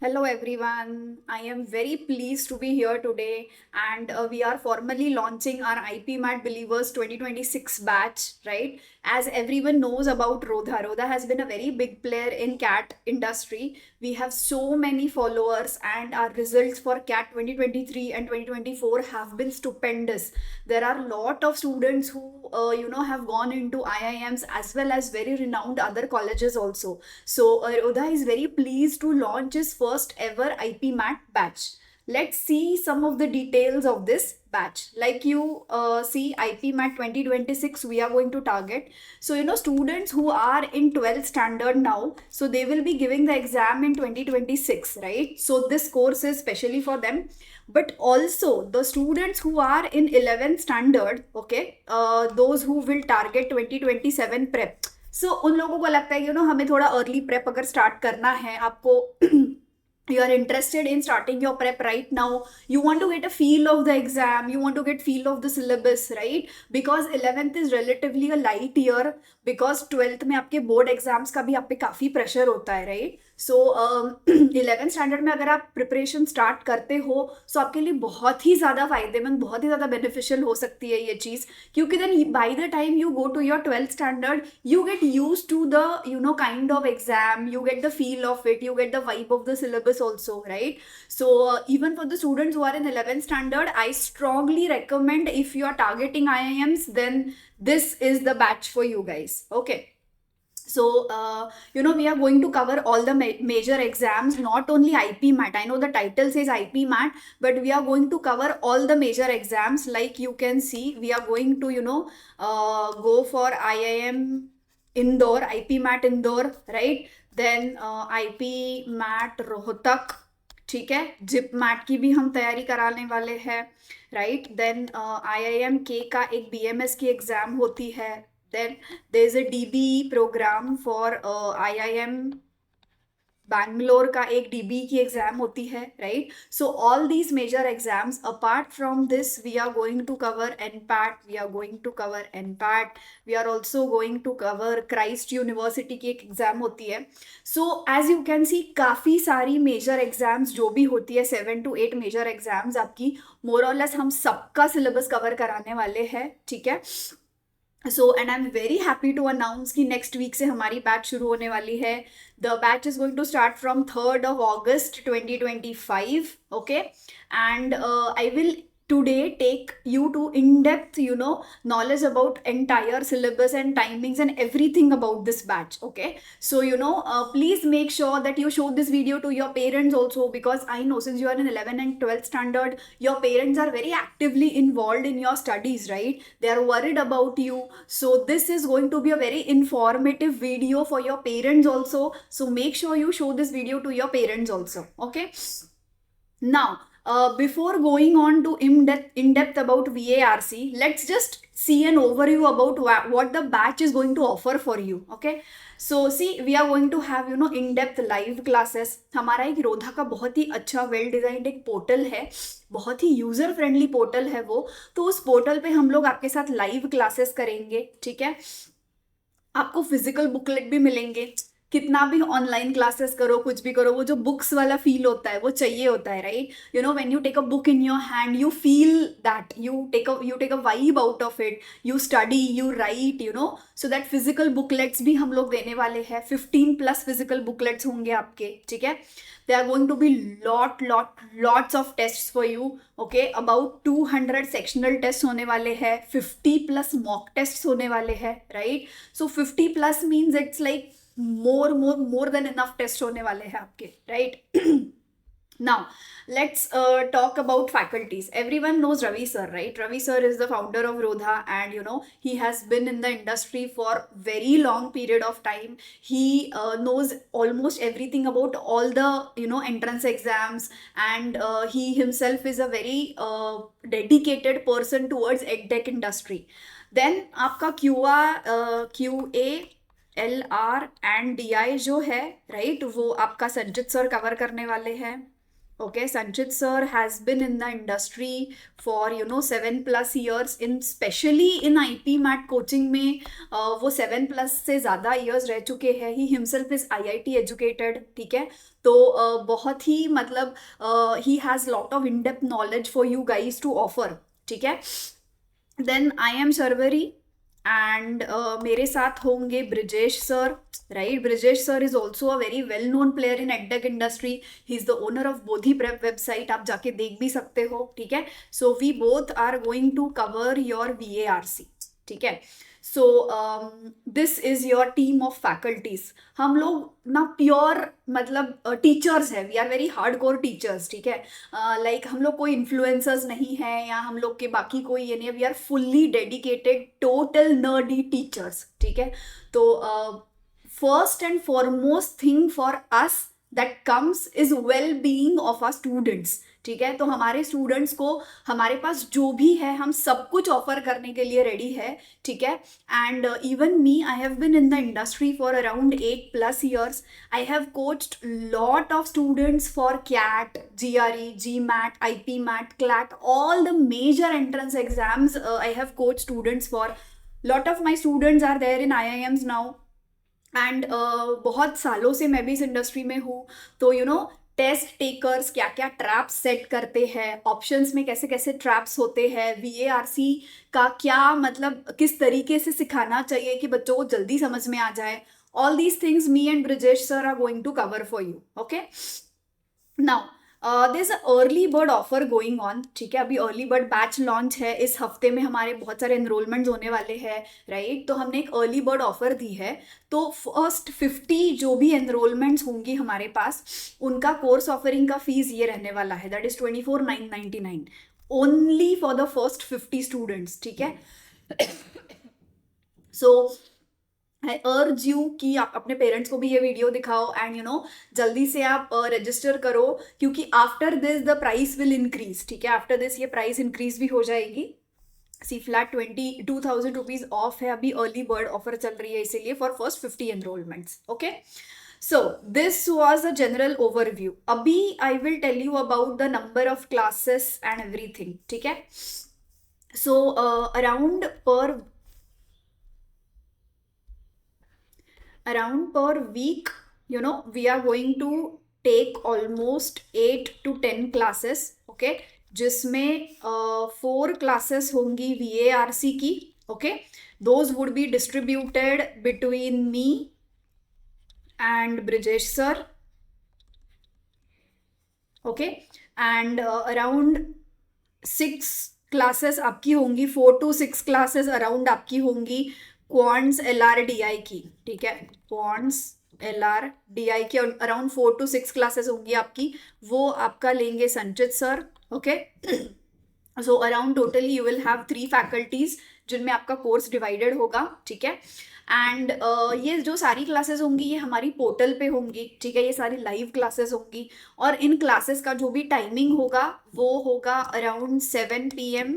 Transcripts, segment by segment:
Hello everyone. I am very pleased to be here today and we are formally launching our IP Mat Believers 2026 batch, right? As everyone knows about Rodha. Rodha has been a very big player in cat industry. We have so many followers and our results for cat 2023 and 2024 have been stupendous. There are a lot of students who have gone into IIMs as well as very renowned other colleges also. So Rodha is very pleased to launch his first ever IP Mat batch. Let's see some of the details of this batch. Like you see IP Mat 2026 we are going to target. So students who are in 12th standard now, so they will be giving the exam in 2026, right? So this course is specially for them. But also the students who are in 11th standard, okay, those who will target 2027 prep. सो उन लोगों को लगता है हमें थोड़ा early prep अगर start करना है आपको you are interested in starting your prep right now, you want to get a feel of the exam, you want to get feel of the syllabus, right? Because 11th is relatively a light year, because 12th में आपके board exams का भी आप पे काफ़ी pressure होता है, right? सो 11th standard में अगर आप प्रिपरेशन स्टार्ट करते हो सो आपके लिए बहुत ही ज़्यादा फायदेमंद, बहुत ही ज़्यादा बेनिफिशियल हो सकती है ये चीज़, क्योंकि then by the time you go to your 12th standard you get used to the kind of exam, you get the feel of it, you get the vibe of the syllabus also, right? So even for the students who are in 11th standard, I strongly recommend, if you are targeting IIMs, then this is the batch for you guys. Okay, so we are going to cover all the major exams, not only IP Mat. I know the title says IP Mat, but we are going to cover all the major exams. Like you can see, we are going to go for IIM Indore, IP Mat Indore, right? Then IP Mat Rohtak, ठीक है? Zip mat की भी हम तैयारी कराने वाले हैं, right? Then IIM के का एक BMS की एग्जाम होती है. Then there's a DBE program for IIM Bangalore का एक डीबी की एग्जाम होती है, right? So all these major exams, apart from this we are going to cover NPAT, we are going to cover NPAT, we are also going to cover Christ University की एक exam होती है. So as you can see, काफ़ी सारी major exams जो भी होती है, 7 to 8 मेजर एग्जाम्स आपकी, मोर और लेस हम सबका सिलेबस कवर कराने वाले हैं, ठीक है? So and I am very happy to announce कि नेक्स्ट वीक से हमारी बैच शुरू होने वाली है. The batch is going to start from 3rd of August 2025. Okay, and I will today take you to in-depth knowledge about entire syllabus and timings and everything about this batch. Okay, so please make sure that you show this video to your parents also, because I know since you are in 11th and 12th standard, your parents are very actively involved in your studies, right? They are worried about you, so this is going to be a very informative video for your parents also. So make sure you show this video to your parents also. Okay, now before going on to in-depth about VARC, let's just see an overview about what the batch is going to offer for you. Okay, so see, we are going to have in-depth live classes. हमारा एक रोधा का बहुत ही अच्छा well designed एक portal है, बहुत ही user friendly portal है वो. तो उस पोर्टल पे हम लोग आपके साथ लाइव क्लासेस करेंगे, ठीक है? आपको फिजिकल बुकलेट भी मिलेंगे. कितना भी ऑनलाइन क्लासेस करो, कुछ भी करो, वो जो बुक्स वाला फील होता है वो चाहिए होता है, right? When you take a book in your hand, you feel that, you take a vibe out of it, you study, you write, so that physical booklets भी हम लोग देने वाले हैं. 15+ फिजिकल बुकलेट्स होंगे आपके, ठीक है? There are going to be lots of tests for you. Okay, about 200 sectional tests होने वाले हैं, 50+ mock tests होने वाले हैं, right? So 50+ means it's like more than enough tests होने वाले हैं आपके, right? Now, let's talk about faculties. Everyone knows Ravi sir, right? Ravi sir is the founder of Rodha, and he has been in the industry for very long period of time. He knows almost everything about all the entrance exams, and he himself is a very dedicated person towards edtech industry. Then आपका QA LR and DI जो है, right, वो आपका Sanjit sir cover करने वाले हैं. Okay, Sanchit sir has been in the industry for 7+ years in specially in IP MAT coaching में वो 7+ से ज़्यादा years रह चुके हैं. ही himself is IIT educated. ठीक है. तो बहुत ही मतलब he has lot of in-depth knowledge for you guys to offer. ठीक है. Then I am Sharvari and मेरे साथ होंगे Brijesh sir. Right, Brijesh sir is also a very well known player in edtech industry. He is the owner of Bodhi prep website, आप जाके देख भी सकते हो. ठीक है. So we both are going to cover your VARC. ठीक है. So this is your team of faculties. हम लोग ना प्योर मतलब टीचर्स है. We are very hard core teachers. ठीक है. लाइक हम लोग कोई इन्फ्लुएंसर्स नहीं है या हम लोग के बाकी कोई ये नहीं है. We are fully dedicated total nerdy teachers. ठीक है. तो first and foremost thing for us that comes is well being of our students. ठीक है. तो हमारे स्टूडेंट्स को हमारे पास जो भी है हम सब कुछ ऑफर करने के लिए रेडी है. ठीक है. And even me, I have been in the industry for around 8+ years. I have coached lot of students for CAT, GRE, GMAT, IP MAT, CLAT, all the major entrance exams. I have coached students for. Lot of my students are there in IIMs now. And बहुत सालों से मैं भी इस industry में हूँ. तो test takers क्या क्या ट्रैप्स सेट करते हैं, ऑप्शंस में कैसे कैसे ट्रैप्स होते हैं, VARC का क्या मतलब किस तरीके से सिखाना चाहिए कि बच्चों को जल्दी समझ में आ जाए. All these things me and Brijesh sir are going to cover for you. Okay. Now there is a early bird offer going on. ठीक है. अभी अर्ली बर्ड बैच लॉन्च है. इस हफ्ते में हमारे बहुत सारे एनरोलमेंट्स होने वाले हैं. राइट. तो हमने एक अर्ली बर्ड ऑफर दी है. तो फर्स्ट 50 जो भी एनरोलमेंट्स होंगी हमारे पास, उनका कोर्स ऑफरिंग का फीस ये रहने वाला है. That is 24,999 only for the first 50 students. ठीक है. सो आई अर्ज यू कि आप अपने पेरेंट्स को भी ये वीडियो दिखाओ एंड जल्दी से आप रजिस्टर करो, क्योंकि after this the price will increase. ठीक है. आफ्टर दिस ये प्राइस इंक्रीज भी हो जाएगी. सी फ्लैट 22,000 रुपीज ऑफ है. अभी अर्ली बर्ड ऑफर चल रही है इसीलिए for first 50 enrolments. Okay. So this was a general overview. अभी I will tell you about the number of classes and everything. ठीक है. So around per week, we are going to take almost 8 to 10 classes. Okay. जिसमें 4 classes होंगी VARC की. Okay. Those would be distributed between me and Brijesh sir. Okay. And around 6 classes आपकी होंगी. 4 to 6 classes around आपकी होंगी quants LRDI की. ठीक है. क्वांट्स LRDI की अराउंड 4 to 6 क्लासेस होंगी आपकी. वो आपका लेंगे संचित sir. Okay. So around totally you will have 3 faculties जिनमें आपका कोर्स डिवाइडेड होगा. ठीक है. एंड ये जो सारी क्लासेस होंगी ये हमारी पोर्टल पे होंगी. ठीक है. ये सारी लाइव क्लासेस होंगी और इन क्लासेस का जो भी टाइमिंग होगा वो होगा अराउंड 7 PM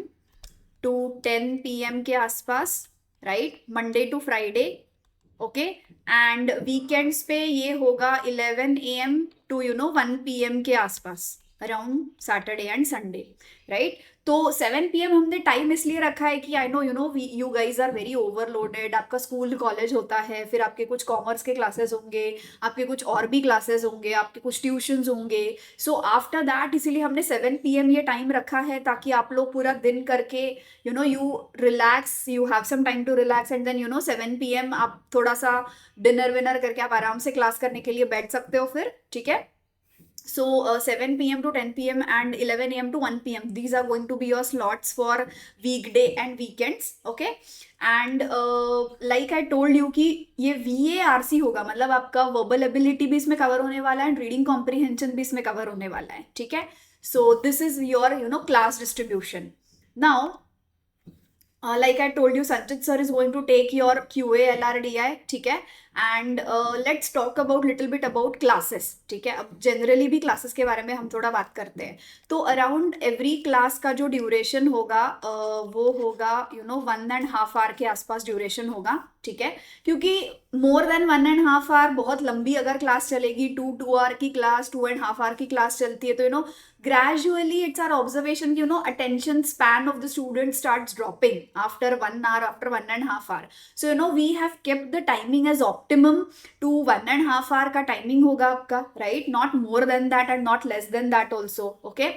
to 10 PM के आसपास. Right. Monday to Friday. Okay. And weekends पे ये होगा 11 AM to 1 PM के आसपास around Saturday and Sunday. Right. तो 7 PM हमने टाइम इसलिए रखा है कि I know you guys are very overloaded. आपका स्कूल कॉलेज होता है, फिर आपके कुछ कॉमर्स के क्लासेस होंगे, आपके कुछ और भी क्लासेस होंगे, आपके कुछ ट्यूशंस होंगे. सो आफ्टर दैट इसीलिए हमने 7 PM ये टाइम रखा है ताकि आप लोग पूरा दिन करके you relax, you have some time to relax and then 7 PM आप थोड़ा सा डिनर विनर करके आप आराम से क्लास करने के लिए बैठ सकते हो फिर. ठीक है. So 7 PM to 10 PM and 11 AM to 1 PM. These are going to be your slots for weekday and weekends. Okay. And like I told you कि ये VARC होगा, मतलब आपका वर्बल एबिलिटी भी इसमें कवर होने वाला है एंड रीडिंग कॉम्प्रिहेंशन भी इसमें कवर होने वाला है. ठीक है. So this is your class distribution. Now like I told you, Sanchit sir is going to take your QA LRDI. ठीक है. And let's talk about little bit about classes, ठीक है। अब जनरली भी क्लासेस के बारे में हम थोड़ा बात करते हैं। तो अराउंड एवरी क्लास का जो ड्यूरेशन होगा वो होगा 1.5 आवर के आसपास ड्यूरेशन होगा, ठीक है। क्योंकि मोर देन 1.5 आवर बहुत लंबी अगर क्लास चलेगी, 2 आवर की क्लास, 2.5 आवर की क्लास चलती है, तो gradually it's our observation attention span of the student starts dropping after 1 hour, after 1.5 hour. So we have kept the timing as optimum to 1.5 hour का timing होगा आपका, right? Not more than that and not less than that also, okay?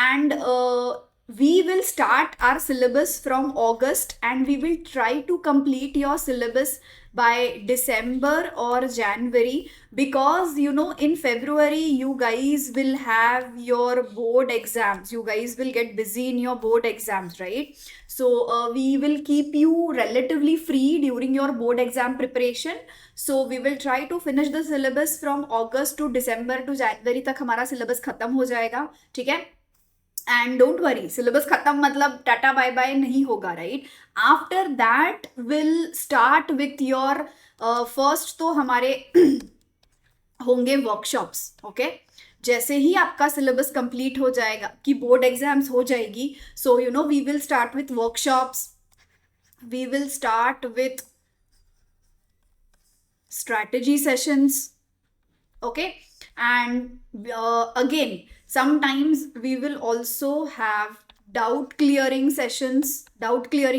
And we will start our syllabus from August, and we will try to complete your syllabus by December or January, because in February you guys will have your board exams. You guys will get busy in your board exams, right? So we will keep you relatively free during your board exam preparation. So we will try to finish the syllabus from August to December to January तक हमारा syllabus खत्म हो जाएगा, ठीक है। And don't worry, syllabus खत्म मतलब tata bye bye नहीं होगा, right. After that will start with your first, तो हमारे होंगे वर्कशॉप्स, ओके। जैसे ही आपका सिलेबस कंप्लीट हो जाएगा, कि बोर्ड एग्जाम्स हो जाएगी, so we will start with workshops, we will start with strategy sessions, okay। And again, sometimes we will also have doubt clearing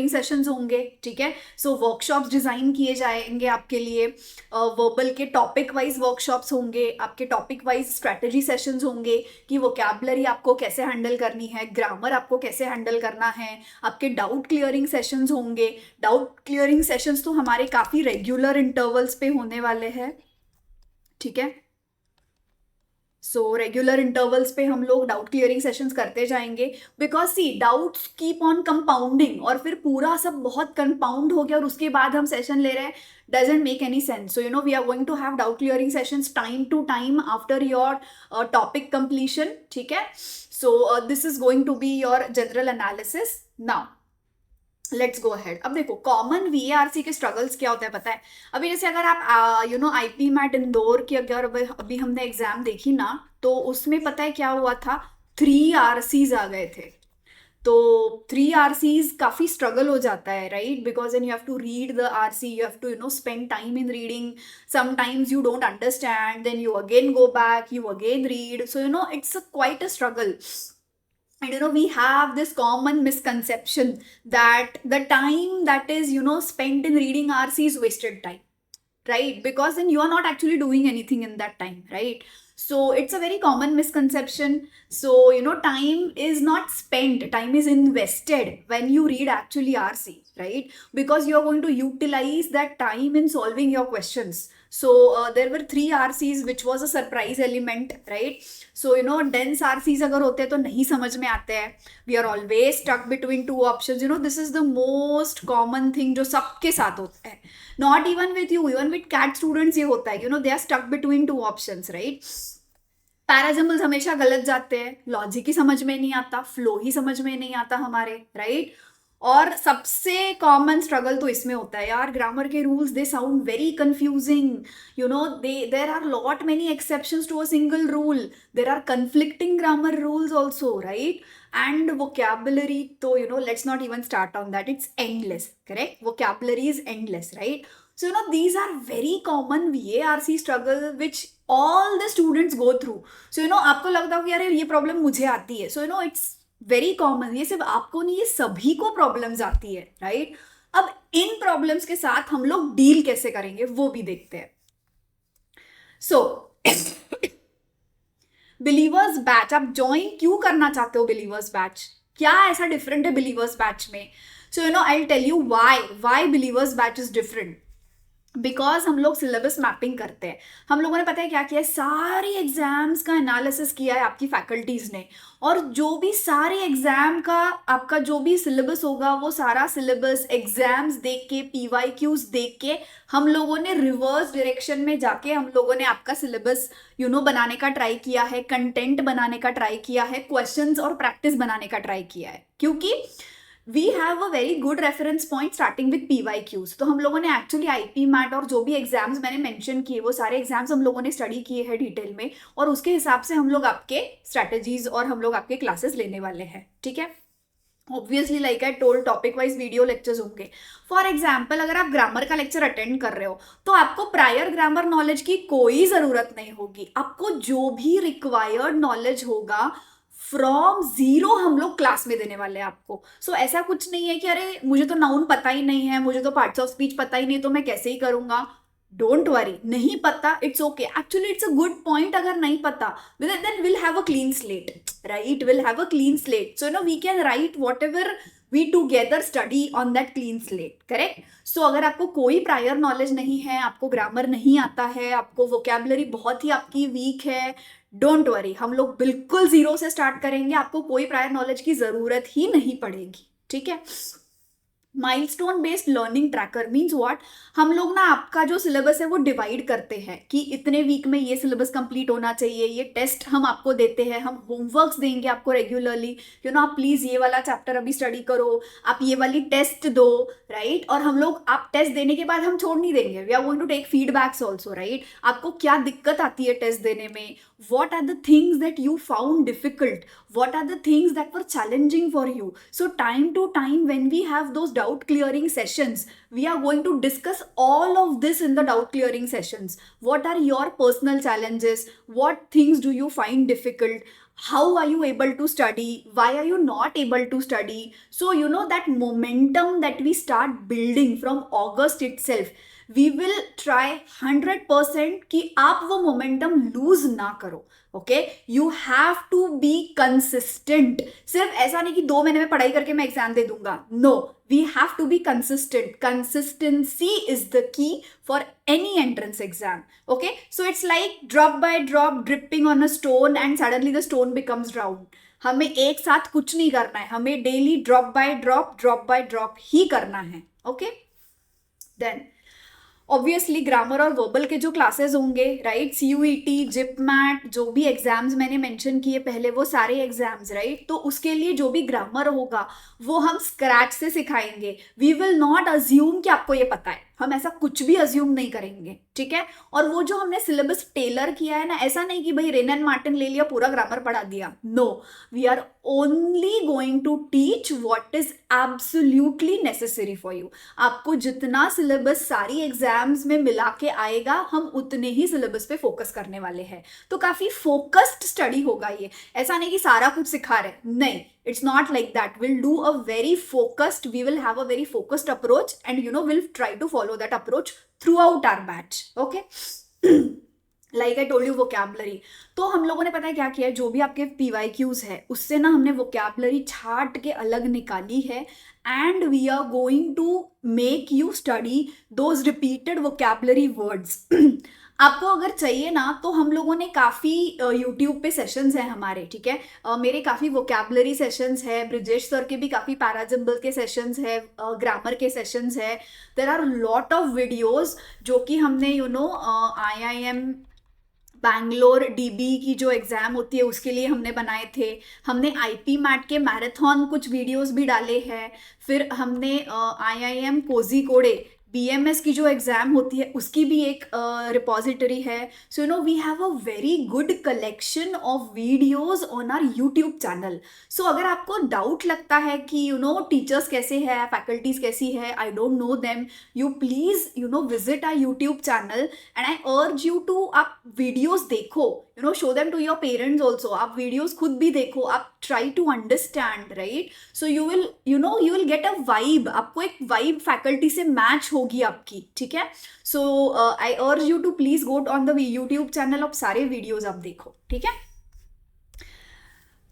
sessions होंगे, ठीक है। सो वर्कशॉप्स डिजाइन किए जाएंगे आपके लिए, वर्बल के टॉपिक वाइज वर्कशॉप्स होंगे, आपके टॉपिक वाइज स्ट्रेटजी सेशंस होंगे कि वोकैबुलरी आपको कैसे हैंडल करनी है, ग्रामर आपको कैसे हैंडल करना है। आपके डाउट क्लियरिंग सेशंस होंगे। डाउट क्लियरिंग सेशंस तो हमारे काफ़ी रेगुलर इंटरवल्स पे होने वाले हैं, ठीक है। सो रेगुलर इंटरवल्स पे हम लोग डाउट क्लियरिंग सेशंस करते जाएंगे, because see doubts keep on compounding, और फिर पूरा सब बहुत कंपाउंड हो गया और उसके बाद हम सेशन ले रहे हैं, doesn't make any sense. So we are going to have doubt clearing sessions time to time after your topic completion, ठीक है। So this is going to be your general analysis. Now let's go ahead. अब देखो common वीएआरसी के struggles क्या होता है पता है। अभी जैसे अगर आप आईपी मैट इंदौर की अगर अभी हमने एग्जाम देखी ना, तो उसमें पता है क्या हुआ था, 3 RCs आ गए थे। तो 3 RCs काफ़ी स्ट्रगल हो जाता है, right, because an you have to read the RC, you have to spend time in reading, sometimes you don't understand, then you again go back, you again read, so it's quite a struggle. And we have this common misconception that the time that is spent in reading RC is wasted time, right? Because then you are not actually doing anything in that time, right? So it's a very common misconception. So time is not spent, time is invested when you read actually RC, right? Because you are going to utilize that time in solving your questions. So there were 3 RCs which was a surprise element, right? So dense RCs अगर होते हैं तो नहीं समझ में आते हैं, we are always stuck between 2 options. This is the most common thing जो सबके साथ होता है, not even with you, even with CAT students ये होता है, they are stuck between 2 options, right? Parajumbles हमेशा गलत जाते हैं, लॉजिक ही समझ में नहीं आता, फ्लो ही समझ में नहीं आता हमारे, राइट। और सबसे कॉमन स्ट्रगल तो इसमें होता है यार, ग्रामर के rules they sound very confusing, there are lot many exceptions to a single rule, there are conflicting grammar rules also, right. And vocabulary तो let's not even start on that, it's endless, correct, vocabulary is endless, right. So these are very common VARC struggle which all the students go through. So आपको लगता हो कि यार ये problem मुझे आती है, so it's very common, ये सिर्फ आपको नहीं, ये सभी को प्रॉब्लम्स आती है, राइट। अब इन प्रॉब्लम्स के साथ हम लोग डील कैसे करेंगे वो भी देखते हैं। सो बिलीवर्स बैच, आप ज्वाइन क्यों करना चाहते हो बिलीवर्स बैच, क्या ऐसा डिफरेंट है बिलीवर्स बैच में। So I will tell you why believers batch is different. Because हम लोग सिलेबस मैपिंग करते हैं, हम लोगों ने पता है क्या किया है, सारी एग्जाम्स का एनालिसिस किया है आपकी फैकल्टीज ने, और जो भी सारे एग्जाम का आपका जो भी सिलेबस होगा वो सारा सिलेबस एग्जाम्स देख के, PYQs देख के, हम लोगों ने रिवर्स डायरेक्शन में जाके हम लोगों ने आपका सिलेबस बनाने का ट्राई किया है, कंटेंट बनाने का ट्राई किया है, क्वेश्चंस और प्रैक्टिस बनाने का ट्राई किया है। क्योंकि we have a very good reference point starting with PYQs। तो हम लोगों ने एक्चुअली आईपी मैट और जो भी एग्जाम्स मैंने मेंशन किए वो सारे एग्जाम्स हम लोगों ने स्टडी किए हैं डिटेल में, और उसके हिसाब से हम लोग आपके स्ट्रैटेजीज और हम लोग आपके क्लासेस लेने वाले हैं, ठीक है। Obviously like I told, topic wise video lectures होंगे। फॉर एग्जाम्पल अगर आप ग्रामर का लेक्चर अटेंड कर रहे हो तो आपको प्रायर ग्रामर नॉलेज की कोई जरूरत नहीं होगी। आपको जो भी रिक्वायर्ड नॉलेज होगा फ्रॉम जीरो हम लोग क्लास में देने वाले हैं आपको। सो ऐसा कुछ नहीं है कि अरे मुझे तो नाउन पता ही नहीं है, मुझे तो पार्ट्स ऑफ स्पीच पता ही नहीं, तो मैं कैसे ही करूंगा। डोंट वरी, नहीं पता it's okay, actually it's a good point. अगर नहीं पता then will have a clean slate, right, will have a clean slate, so we can write whatever we together study on that clean slate, correct. So अगर आपको कोई prior knowledge नहीं है, आपको grammar नहीं आता है, आपको वोकेबलरी बहुत ही आपकी वीक है, डोंट वरी, हम लोग बिल्कुल जीरो से स्टार्ट करेंगे, आपको कोई प्रायर नॉलेज की जरूरत ही नहीं पड़ेगी, ठीक है। Milestone based learning tracker means what, हम लोग ना आपका जो सिलेबस है वो डिवाइड करते हैं कि इतने वीक में ये सिलेबस कंप्लीट होना चाहिए, ये टेस्ट हम आपको देते हैं, हम होमवर्क्स देंगे आपको रेगुलरली, आप प्लीज ये वाला चैप्टर अभी स्टडी करो, आप ये वाली टेस्ट दो, राइट। और हम लोग आप टेस्ट देने के बाद हम छोड़ नहीं देंगे, we are going to take feedbacks also, right. आपको क्या दिक्कत आती है टेस्ट देने में, what are the things that you found difficult, what are the things that were challenging for you, so time to time when we have those doubt clearing sessions we are going to discuss all of this in the doubt clearing sessions. What are your personal challenges, what things do you find difficult, how are you able to study, why are you not able to study. So that momentum that we start building from August itself, we will try 100% कि आप वो momentum lose ना करो, ओके। You have to be consistent. सिर्फ ऐसा नहीं कि 2 महीने में पढ़ाई करके मैं एग्जाम दे दूंगा, no, we have to be consistent. Consistency is the key for any entrance exam, okay. So it's like drop by drop dripping on a stone and suddenly the stone becomes round. हमें एक साथ कुछ नहीं करना है, हमें daily drop by drop ही करना है, ओके। देन ऑब्वियसली ग्रामर और वर्बल के जो क्लासेस होंगे, राइट, CUET, जिपमैट, जो भी एग्जाम्स मैंने मेंशन किए पहले वो सारे एग्जाम्स, राइट, तो उसके लिए जो भी ग्रामर होगा वो हम स्क्रैच से सिखाएंगे। वी विल नॉट अज्यूम कि आपको ये पता है, हम ऐसा कुछ भी अज्यूम नहीं करेंगे, ठीक है। और वो जो हमने सिलेबस टेलर किया है ना, ऐसा नहीं कि भाई रेन एंड मार्टिन ले लिया पूरा ग्रामर पढ़ा दिया, no, we are only going to teach what is absolutely necessary for you. आपको जितना सिलेबस सारी एग्जाम्स में मिला के आएगा हम उतने ही सिलेबस पे फोकस करने वाले हैं। तो काफी फोकस्ड स्टडी होगा ये, ऐसा नहीं कि सारा कुछ सिखा रहे, नहीं, it's not like that. We'll do a very focused, we will have a very focused approach and we'll try to follow that approach throughout our batch, okay. Like I told you vocabulary, तो हम लोगों ने पता है क्या किया है, जो भी आपके PYQs है उससे ना हमने वोकैबलरी छाट के अलग निकाली है and we are going to make you study those repeated vocabulary words. आपको अगर चाहिए ना तो हम लोगों ने काफ़ी यूट्यूब पे सेशंस हैं हमारे, ठीक है। मेरे काफ़ी वोकैबलरी सेशंस है, ब्रिजेश सर के भी काफ़ी पैराजम्बल के सेशंस है, ग्रामर के सेशंस है। There are lot of videos जो कि हमने IIM बैंगलोर DB की जो एग्ज़ाम होती है उसके लिए हमने बनाए थे। हमने IP मैट के मैराथन कुछ वीडियोस भी डाले हैं। फिर हमने IIM कोझिकोडे BMS की जो एग्ज़ाम होती है उसकी भी एक रिपोजिटरी है। So we have a very good collection of videos on our YouTube channel. So अगर आपको डाउट लगता है कि टीचर्स कैसे है, फैकल्टीज कैसी है, I don't know them, you please visit our YouTube channel and I urge you to आप वीडियोज़ देखो, show them to your parents also. आप वीडियोज़ खुद भी देखो, आप try to understand, right. So you will get a vibe, आपको एक vibe faculty से मैच होगी आपकी, ठीक है। So I urge you to please go on the YouTube channel, आप सारे वीडियोज आप देखो, ठीक है।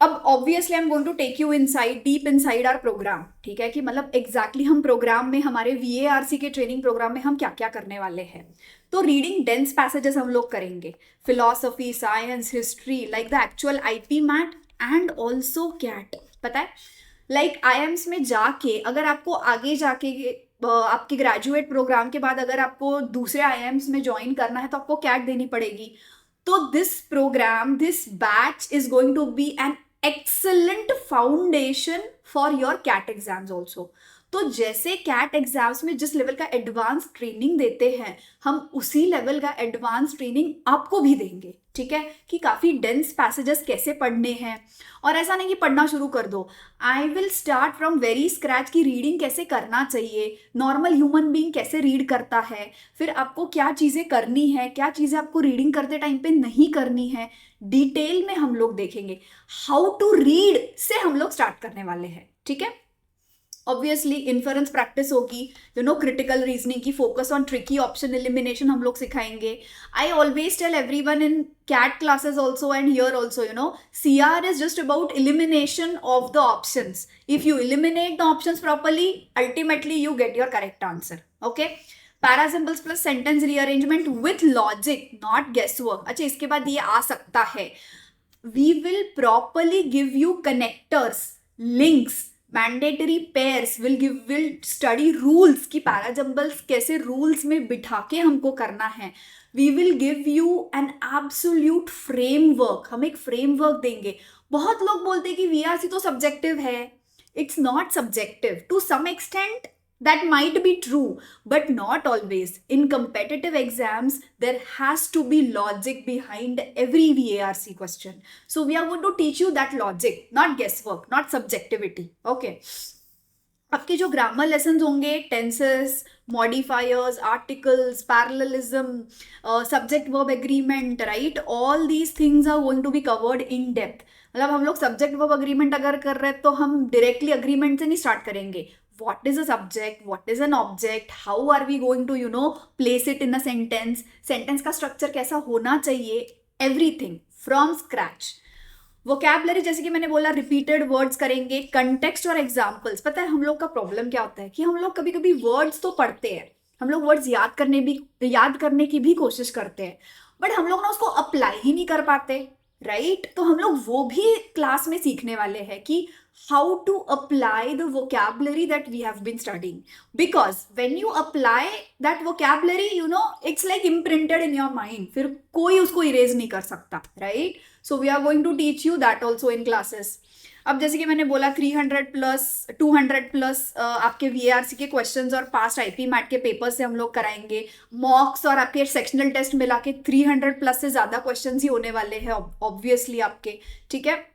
अब obviously I am going to take you inside, deep inside our programme, ठीक है, कि मतलब एग्जैक्टली हम प्रोग्राम में, हमारे VARC के ट्रेनिंग प्रोग्राम में हम क्या क्या करने वाले हैं। तो रीडिंग डेंस पैसेजेस हम लोग करेंगे, philosophy, science, history, like the actual IP MAT and also CAT. पता है लाइक IIMs में जाके अगर आपको आगे जाके आपके ग्रेजुएट प्रोग्राम के बाद अगर आपको दूसरे IIMs में ज्वाइन करना है तो आपको कैट देनी पड़ेगी। तो this programme, this batch is going to be an excellent foundation for your CAT exams also. तो जैसे कैट एग्जाम्स में जिस लेवल का एडवांस ट्रेनिंग देते हैं, हम उसी लेवल का एडवांस ट्रेनिंग आपको भी देंगे, ठीक है, कि काफ़ी डेंस पैसेजेस कैसे पढ़ने हैं. और ऐसा नहीं कि पढ़ना शुरू कर दो. I will start from very scratch की रीडिंग कैसे करना चाहिए, नॉर्मल ह्यूमन बीइंग कैसे रीड करता है, फिर आपको क्या चीज़ें करनी है, क्या चीज़ें आपको रीडिंग करते टाइम पे नहीं करनी है, डिटेल में हम लोग देखेंगे. हाउ टू रीड से हम लोग स्टार्ट करने वाले हैं, ठीक है. ऑब्वियसली इन्फरेंस प्रैक्टिस होगी, क्रिटिकल रीजनिंग की, focus on tricky option elimination हम लोग सिखाएंगे. I always tell everyone in CAT classes also and here also, CR is just about elimination of the options. If you eliminate the options properly, ultimately you get your correct answer. Okay. Parajumbles plus sentence rearrangement with logic, not guesswork. अच्छा, इसके बाद ये आ सकता है, we will properly give you connectors, links, mandatory pairs, will study rules की parajumbles कैसे rules में बिठा के हमको करना है. We will give you an absolute framework, हम एक फ्रेमवर्क देंगे. बहुत लोग बोलते हैं कि VRC तो सब्जेक्टिव है. It's not subjective. To some extent that might be true, but not always. In competitive exams, there has to be logic behind every VARC question. So we are going to teach you that logic, not guesswork, not subjectivity. Okay. आपके जो grammar lesson होंगे, tenses, modifiers, articles, parallelism, subject verb agreement, right, all these things are going to be covered in depth. मतलब हम लोग subject verb agreement अगर कर रहे हैं तो हम डायरेक्टली एग्रीमेंट से नहीं स्टार्ट करेंगे. What is a subject, what is an object, how are we going to place it in a sentence, sentence का structure कैसा होना चाहिए, everything from scratch. वोकैबुलरी जैसे कि मैंने बोला, रिपीटेड वर्ड्स करेंगे, कंटेक्स्ट और एग्जाम्पल्स. पता है हम लोग का प्रॉब्लम क्या होता है कि हम लोग कभी कभी वर्ड्स तो पढ़ते हैं, हम लोग वर्ड्स याद करने की भी कोशिश करते हैं, बट हम लोग ना उसको अप्लाई ही नहीं कर पाते, राइट. तो हम लोग वो भी क्लास में सीखने वाले हैं कि how to apply the vocabulary that we have been studying, because when you apply that vocabulary, it's like imprinted in your mind, फिर कोई उसको erase नहीं कर सकता, right. So we are going to teach you that also in classes. अब जैसे कि मैंने बोला 300 प्लस 200 प्लस आपके VARC के क्वेश्चंस और पास्ट IP मैट के पेपर से हम लोग कराएंगे. मॉक्स और आपके सेक्शनल टेस्ट मिला के 300 प्लस से ज़्यादा क्वेश्चंस ही होने वाले हैं ऑब्वियसली आपके, ठीक है.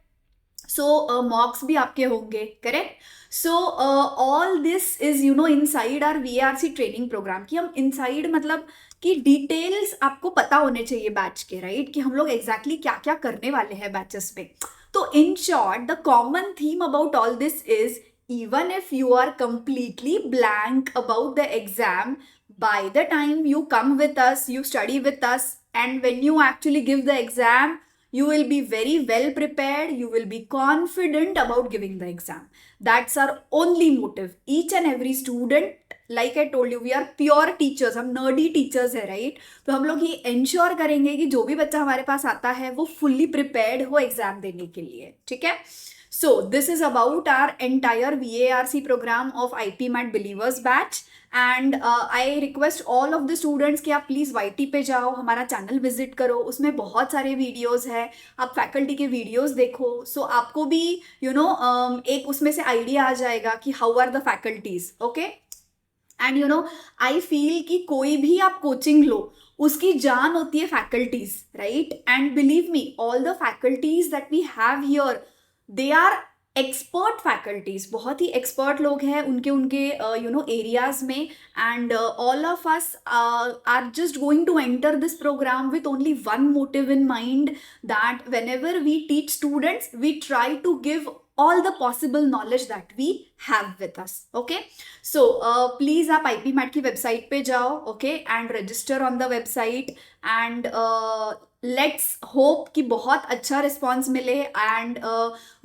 सो मॉक्स भी आपके होंगे, correct. So all this is inside our VARC training programme. कि हम इनसाइड मतलब कि डिटेल्स आपको पता होने चाहिए बैच के, राइट, कि हम लोग एग्जैक्टली क्या क्या करने वाले हैं बैचेस में. तो in short the common theme about all this is, even if you are completely blank about the exam, by the time you come with us, you study with us, and when you actually give the exam, you will be very well prepared, you will be confident about giving the exam. That's our only motive. Each and every student, like I told you, we are pure teachers, हम nerdy teachers है, right. तो हम लोग ये ensure करेंगे कि जो भी बच्चा हमारे पास आता है वो fully prepared हो exam देने के लिए, ठीक है. So this is about our entire VARC program of IP MAT Believers batch, and I request all of the students कि आप प्लीज़ YT पे जाओ, हमारा चैनल विजिट करो, उसमें बहुत सारे वीडियोस है, आप फैकल्टी के वीडियोस देखो. सो आपको भी एक उसमें से आइडिया आ जाएगा कि how are the faculties, okay. And I feel कि कोई भी आप कोचिंग लो उसकी जान होती है faculties, right. And believe me, all the faculties that we have here, they are expert faculties, बहुत ही एक्सपर्ट लोग हैं उनके एरियाज में. And all of us are just going to enter this programme with only one motive in mind, that whenever we teach students we try to give all the possible knowledge that we have with us, okay. So please आप IP MAT की website पे जाओ, okay, and register on the website, and let's hope कि बहुत अच्छा response मिले. And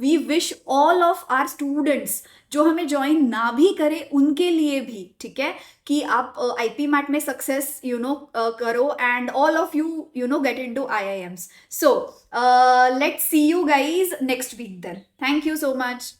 we wish all of our students जो हमें ज्वाइन ना भी करे उनके लिए भी, ठीक है, कि आप IP MAT में सक्सेस करो, and all of you get into IIMs. So let's see you guys next week then. Thank you so much.